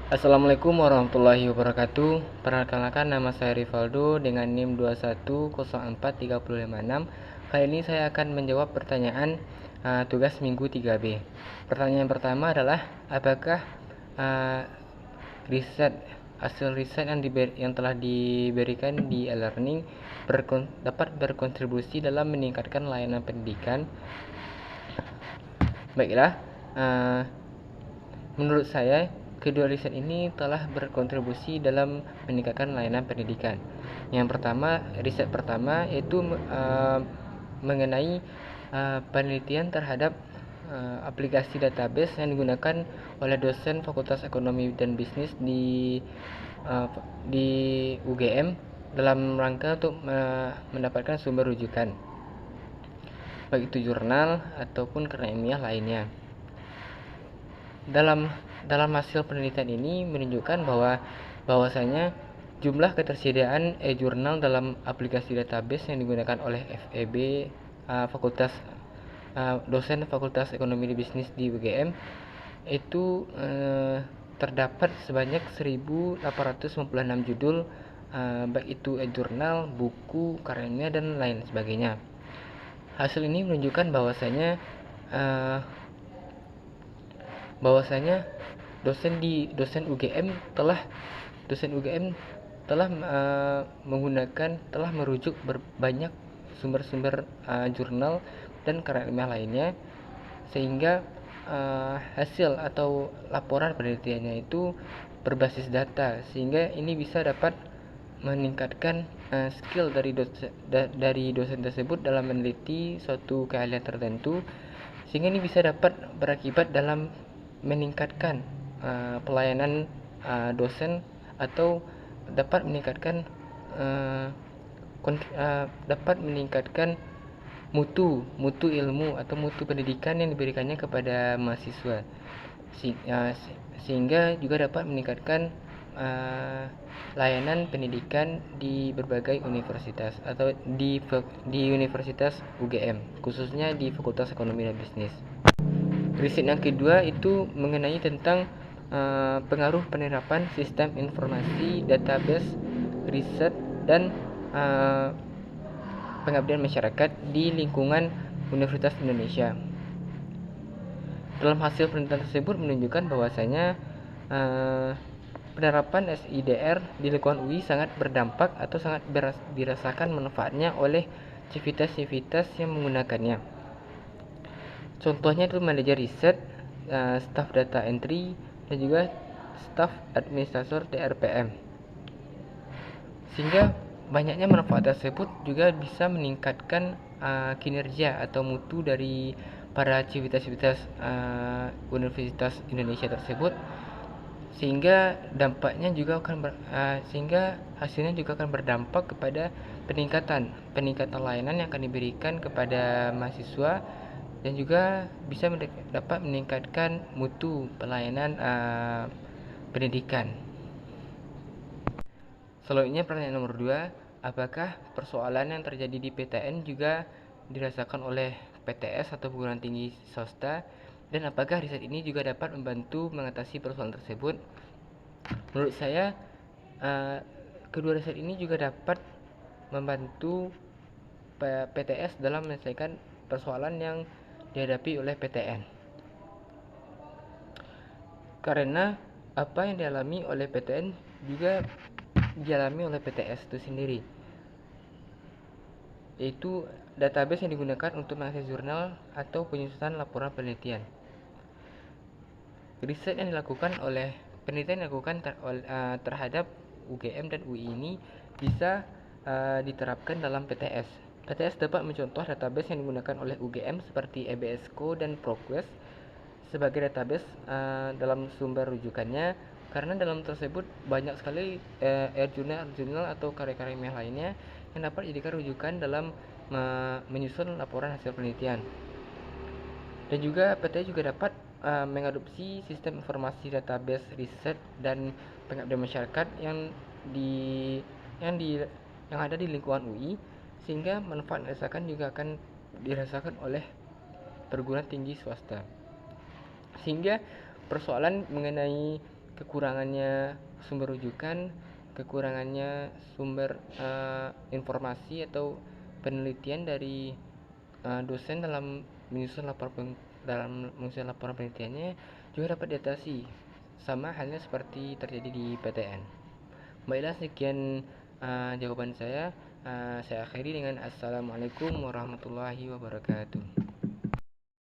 Assalamualaikum warahmatullahi wabarakatuh. Perkenalkan, nama saya Rivaldo dengan NIM 2104356. Kali ini saya akan menjawab pertanyaan tugas minggu 3B. Pertanyaan pertama adalah, apakah uh, hasil riset yang telah diberikan di e-learning dapat berkontribusi dalam meningkatkan layanan pendidikan? Baiklah, uh, menurut saya, kedua riset ini telah berkontribusi dalam meningkatkan layanan pendidikan. Riset pertama yaitu mengenai penelitian terhadap aplikasi database yang digunakan oleh dosen Fakultas Ekonomi dan Bisnis di UGM dalam rangka untuk mendapatkan sumber rujukan, baik itu jurnal ataupun karya ilmiah lainnya. Dalam hasil penelitian ini menunjukkan bahwasanya jumlah ketersediaan e-jurnal dalam aplikasi database yang digunakan oleh FEB, dosen Fakultas Ekonomi dan Bisnis di UGM, itu terdapat sebanyak 1856 judul, baik itu e-jurnal, buku, karya ilmiah, dan lain sebagainya. Hasil ini menunjukkan bahwasanya dosen UGM telah merujuk banyak sumber-sumber jurnal dan karya ilmiah lainnya, sehingga hasil atau laporan penelitiannya itu berbasis data, sehingga ini bisa dapat meningkatkan skill dari dosen tersebut dalam meneliti suatu keahlian tertentu, sehingga ini bisa dapat berakibat dalam meningkatkan pelayanan dosen, atau dapat meningkatkan mutu ilmu atau mutu pendidikan yang diberikannya kepada mahasiswa, sehingga juga dapat meningkatkan layanan pendidikan di berbagai universitas atau di Universitas UGM, khususnya di Fakultas Ekonomi dan Bisnis. Riset yang kedua itu mengenai tentang pengaruh penerapan sistem informasi, database, riset, dan pengabdian masyarakat di lingkungan Universitas Indonesia. Dalam hasil penelitian tersebut menunjukkan bahwasanya penerapan SIDR di lingkungan UI sangat berdampak atau sangat dirasakan manfaatnya oleh civitas-civitas yang menggunakannya. Contohnya itu manajer riset, staf data entry, dan juga staf administrator DRPM. Sehingga banyaknya manfaat tersebut juga bisa meningkatkan kinerja atau mutu dari para civitas-civitas Universitas Indonesia tersebut, sehingga hasilnya juga akan berdampak kepada peningkatan layanan yang akan diberikan kepada mahasiswa, dan juga bisa dapat meningkatkan mutu pelayanan pendidikan. Selanjutnya, pertanyaan nomor 2, apakah persoalan yang terjadi di PTN juga dirasakan oleh PTS atau perguruan tinggi swasta, dan apakah riset ini juga dapat membantu mengatasi persoalan tersebut? Menurut saya, kedua riset ini juga dapat membantu PTS dalam menyelesaikan persoalan yang dihadapi oleh PTN, karena apa yang dialami oleh PTN juga dialami oleh PTS itu sendiri, yaitu database yang digunakan untuk mengakses jurnal atau penyusunan laporan penelitian. Penelitian yang dilakukan terhadap UGM dan UI ini bisa diterapkan dalam PTS. PTS dapat mencontoh database yang digunakan oleh UGM seperti EBSCO dan ProQuest sebagai database dalam sumber rujukannya, karena dalam tersebut banyak sekali jurnal atau karya-karya ilmiah lainnya yang dapat dijadikan rujukan dalam menyusun laporan hasil penelitian. Dan juga PTS juga dapat mengadopsi sistem informasi database riset dan pengabdian masyarakat yang ada di lingkungan UI, sehingga manfaat juga akan dirasakan oleh perguruan tinggi swasta. Sehingga persoalan mengenai kekurangannya sumber rujukan, kekurangannya sumber informasi atau penelitian dari dosen dalam menyusun laporan penelitiannya juga dapat diatasi, sama halnya seperti terjadi di PTN. Baiklah, sekian jawaban saya. Saya akhiri dengan assalamualaikum warahmatullahi wabarakatuh.